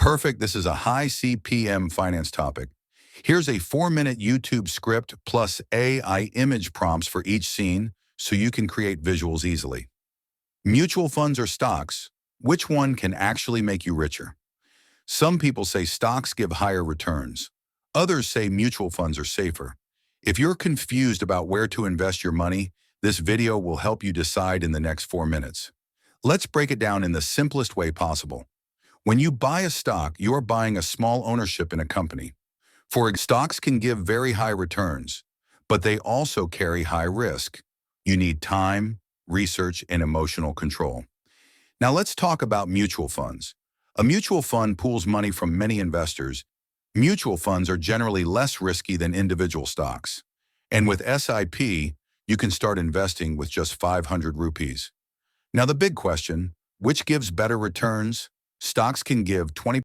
Perfect. This is a high CPM finance topic. Here's a 4-minute YouTube script plus AI image prompts for each scene so you can create visuals easily. Mutual funds or stocks? Which one can actually make you richer? Some people say stocks give higher returns. Others say mutual funds are safer. If you're confused about where to invest your money, this video will help you decide in the next 4 minutes. Let's break it down in the simplest way possible. When you buy a stock, you're buying a small ownership in a company. Stocks can give very high returns, but they also carry high risk. You need time, research, and emotional control. Now let's talk about mutual funds. A mutual fund pools money from many investors. Mutual funds are generally less risky than individual stocks. And with SIP, you can start investing with just 500 rupees. Now the big question, which gives better returns? Stocks can give 20